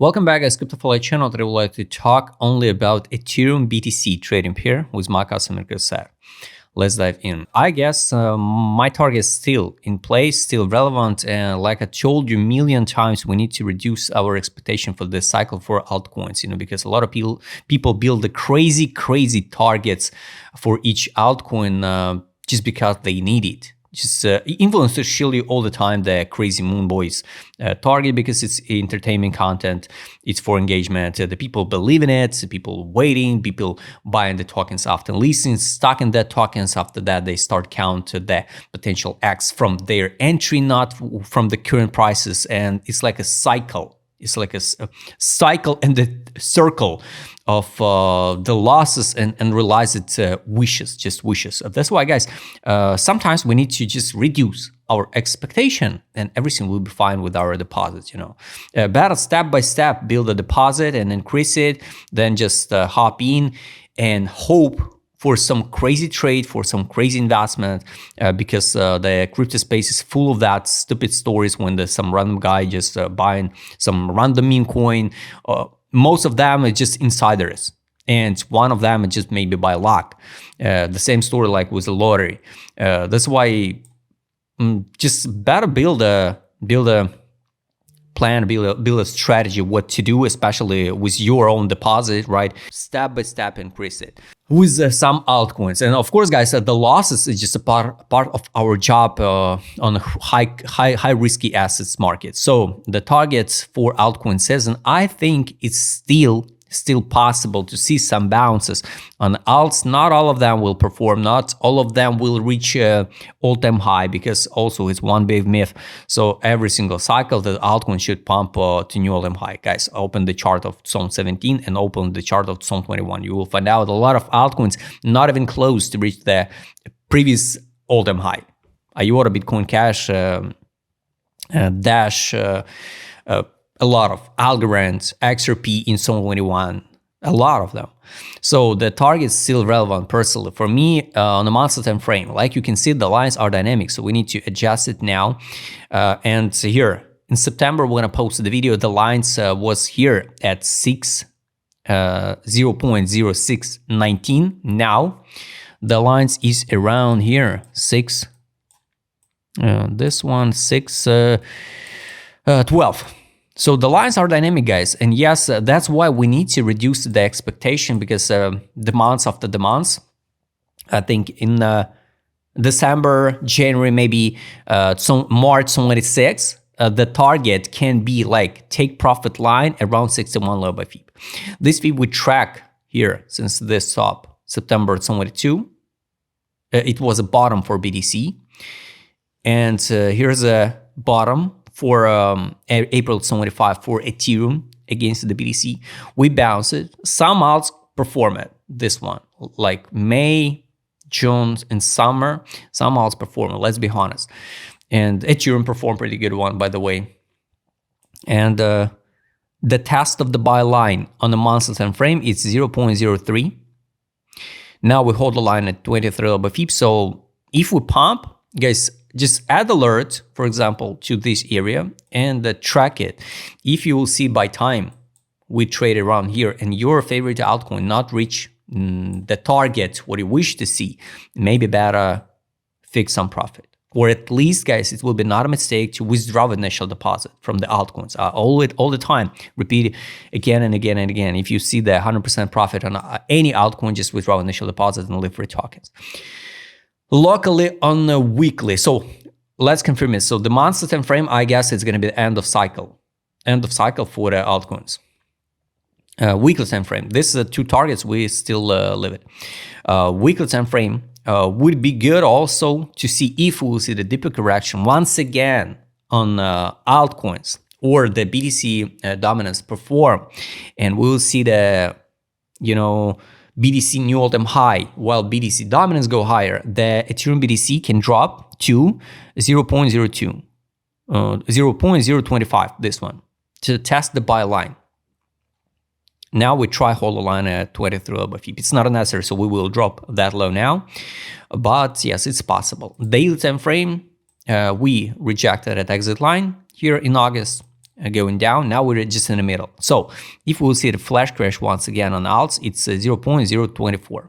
Welcome back, guys. CryptoFly channel. Today, I would like to talk only about Ethereum BTC trading pair with my customer Seth. Let's dive in. I guess my target is still in place, still relevant, and like I told you a million times, we need to reduce our expectation for this cycle for altcoins. Because a lot of people build the crazy targets for each altcoin just because they need it. Just influencers show you all the time the crazy moon boys target because it's entertainment content, it's for engagement. The people believe in it, the people waiting, people buying the tokens after listing, stocking the tokens. After that, they start count the potential X from their entry, not from the current prices, and it's like a cycle. It's like a cycle and the circle of the losses and realize it's just wishes. That's why, guys, sometimes we need to just reduce our expectation and everything will be fine with our deposits. Better step by step build a deposit and increase it, then just hop in and hope for some crazy trade, for some crazy investment, because the crypto space is full of that stupid stories when there's some random guy just buying some random meme coin. Most of them are just insiders, and one of them is just maybe by luck. The same story like with the lottery. That's why just better build a plan, build a strategy what to do, especially with your own deposit, right? Step by step increase it with some altcoins. And of course, guys, the losses is just a part of our job on high risky assets market. So the targets for altcoin season, I think it's still possible to see some bounces on alts. Not all of them will perform, not all of them will reach all-time high, because also it's one big myth. So every single cycle the altcoin should pump to new all-time high. Guys, open the chart of zone 17 and open the chart of zone 21. You will find out a lot of altcoins not even close to reach the previous all-time high. IOTA, Bitcoin Cash, Dash, a lot of Algorand, XRP in zone 21, a lot of them. So the target is still relevant personally. For me, on a monthly time frame, like you can see, the lines are dynamic, so we need to adjust it now. And here in September, we're gonna post the video. The lines was here at 0.0619. Now the lines is around here, this one 612. So the lines are dynamic, guys. And yes, that's why we need to reduce the expectation, because the months after the months, I think in December, January, maybe March 26, the target can be like take profit line around 61 low by FIB. This FIB we track here since this top, September 22. It was a bottom for BTC. And here's a bottom for April 25 for Ethereum against the BTC. We bounce it. Some alts perform it. This one, like May, June, and summer, some alts perform it, let's be honest. And Ethereum performed pretty good one, by the way. And the test of the buy line on the monthly time frame is 0.03. Now we hold the line at 23 by FIB. So if we pump, guys, just add alert, for example, to this area and track it. If you will see by time we trade around here and your favorite altcoin not reach the target, what you wish to see, maybe better fix some profit. Or at least, guys, it will be not a mistake to withdraw the initial deposit from the altcoins. All the time, repeat it again and again and again. If you see the 100% profit on any altcoin, just withdraw initial deposit and live for tokens. Locally on a weekly, so let's confirm it. So the monthly time frame, I guess it's going to be the end of cycle for the altcoins. Weekly time frame, this is two targets we still live it. Weekly time frame would be good also to see if we will see the deeper correction once again on altcoins or the BTC dominance perform, and we will see the BTC new all-time high, while BTC dominance go higher, the Ethereum BTC can drop to 0.02, 0.025, this one, to test the buy line. Now we try hold the line at 23 by FIB. It's not necessary, so we will drop that low now. But yes, it's possible. Daily time frame, we rejected at exit line here in August. going down. Now we're just in the middle. So if we'll see the flash crash once again on alts, it's 0.024.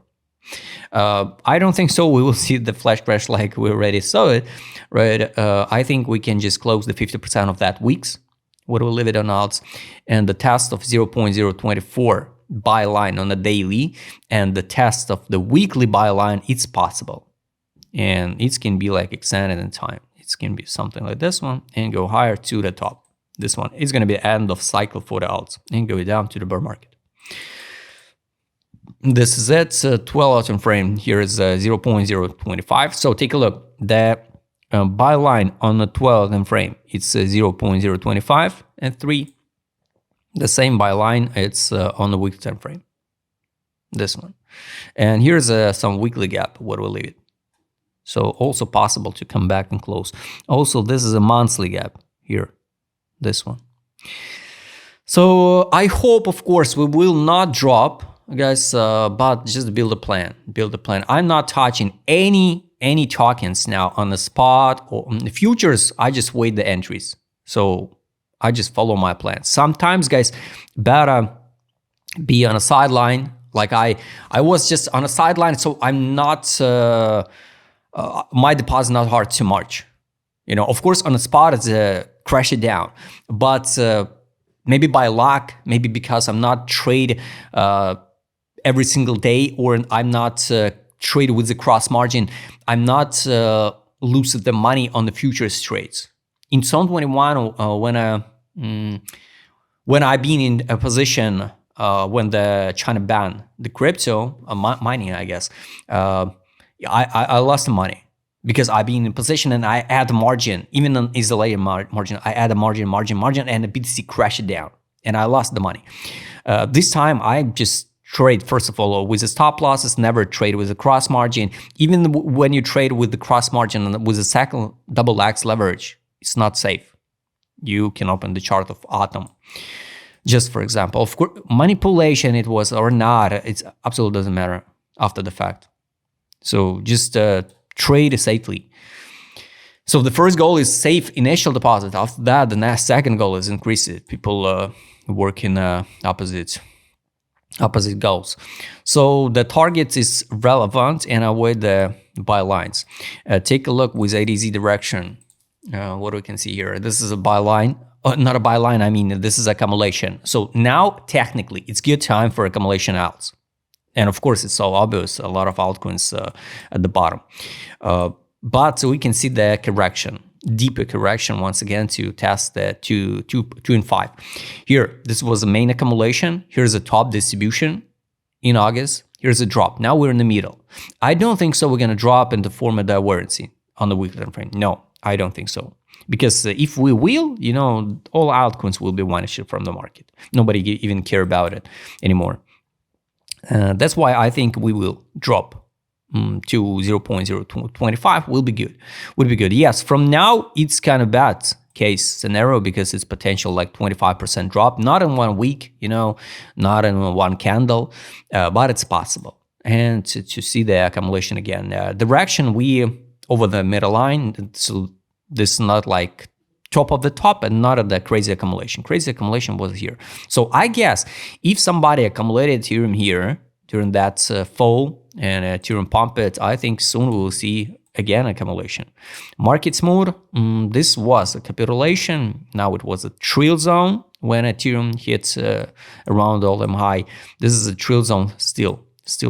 I don't think so. We will see the flash crash like we already saw it, right? I think we can just close the 50% of that weeks. What will leave it on alts, and the test of 0.024 buy line on the daily, and the test of the weekly buy line. It's possible, and it can be like extended in time. It can be something like this one and go higher to the top. This one is going to be the end of cycle for the alts and go down to the bear market. This is it. 12-hour time frame. Here is 0.025. So take a look. The buy line on the 12-hour time frame, it's 0.025, and 3. The same buy line, it's on the weekly time frame. This one. And here's some weekly gap. What will leave it? So also possible to come back and close. Also, this is a monthly gap here. This one. So I hope, of course, we will not drop, guys, but just build a plan. Build a plan. I'm not touching any tokens now on the spot or on the futures. I just wait the entries. So I just follow my plan. Sometimes, guys, better be on a sideline. Like I was just on a sideline, so I'm not my deposit not hard too much. You know, of course, on the spot it's crash it down, but maybe by luck, maybe because I'm not trade every single day, or I'm not trade with the cross margin, I'm not losing the money on the futures trades. In 2021, when I've been in a position when the China banned the crypto mining, I guess, I lost the money because I've been in position and I add margin, even on isolated margin, I add a margin, and the BTC crashed down and I lost the money. This time I just trade, first of all, with the stop losses, never trade with the cross margin. Even when you trade with the cross margin and with the second double X leverage, it's not safe. You can open the chart of Atom. Just for example, of course, manipulation it was or not, it absolutely doesn't matter after the fact. So just trade safely. So the first goal is safe initial deposit. After that, the second goal is increase it. People work in opposite goals. So the target is relevant and avoid the buy lines. Take a look with ADZ direction. What we can see here. This is a buy line. Not a buy line, I mean, this is accumulation. So now, technically, it's good time for accumulation outs. And of course, it's so obvious, a lot of altcoins at the bottom. But we can see the correction, deeper correction, once again, to test the 2 and 5. Here, this was the main accumulation. Here's a top distribution in August. Here's a drop. Now we're in the middle. I don't think so we're going to drop and form a divergence on the weekly time frame. No, I don't think so. Because if we will, you know, all altcoins will be vanished from the market. Nobody even care about it anymore. That's why I think we will drop to 0.025 will be good. Would be good. Yes, from now, it's kind of bad case scenario because it's potential like 25% drop. Not in 1 week, you know, not in one candle, but it's possible. And to see the accumulation again. Direction, we over the middle line, so this is not like top of the top and not at the crazy accumulation. Crazy accumulation was here. So I guess if somebody accumulated Ethereum here during that fall and Ethereum pump it, I think soon we will see again accumulation. Market smooth. This was a capitulation. Now it was a trill zone when Ethereum hits around all-time high. This is a trill zone still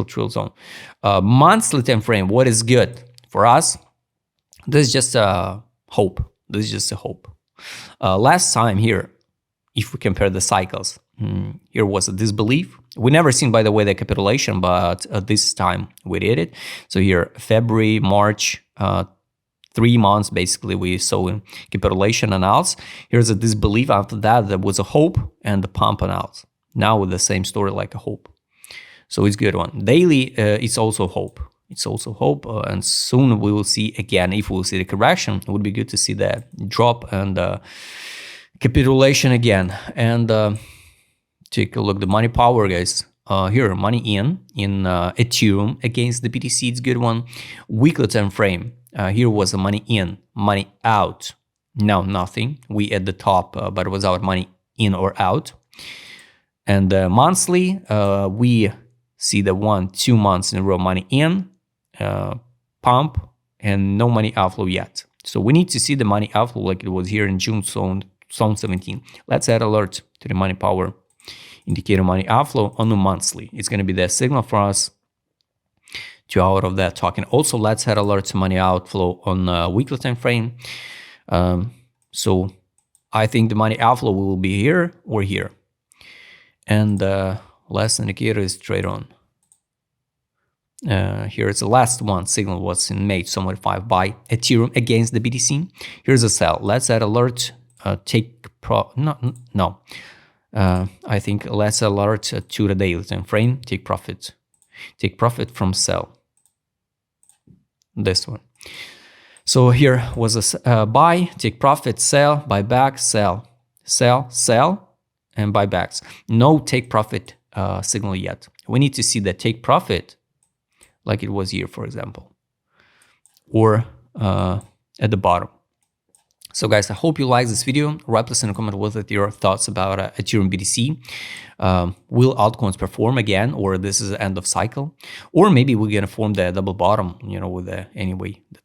trill zone. Monthly time frame. What is good for us? This is just a hope. This is just a hope. Last time here, if we compare the cycles, here was a disbelief. We never seen, by the way, the capitulation, but this time we did it. So here, February, March, 3 months, basically, we saw capitulation and outs. Here's a disbelief. After that, there was a hope and the pump and outs. Now with the same story like a hope. So it's a good one. Daily, it's also hope. It's also hope, and soon we will see again, if we will see the correction, it would be good to see the drop and capitulation again. And take a look, the money power, guys. Here, money in Ethereum against the BTC, it's a good one. Weekly time frame, here was the money in, money out. No, nothing. We at the top, but it was our money in or out. And monthly, we see the 1-2 months in a row money in, pump, and no money outflow yet. So we need to see the money outflow like it was here in June 17. Let's add alert to the money power indicator money outflow on the monthly. It's going to be the signal for us to out of that token. Also, let's add alert to money outflow on a weekly time frame. So I think the money outflow will be here or here. And last indicator is trade on. Here it's the last one signal was in May 25 by Ethereum against the BTC. Here's a sell. Let's add alert. I think let's alert to the daily time frame. Take profit. Take profit from sell. This one. So here was a buy, take profit, sell, buy back, sell, sell, sell, and buybacks. No take profit signal yet. We need to see the take profit like it was here, for example, or at the bottom. So guys, I hope you like this video. Write us in a comment with your thoughts about Ethereum BTC. Will altcoins perform again, or this is the end of cycle? Or maybe we're going to form the double bottom, with the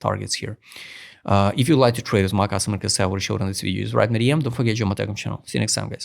targets here. If you'd like to trade with my customer, because I will show it on this video, write me a DM. Don't forget to join my Telegram channel. See you next time, guys.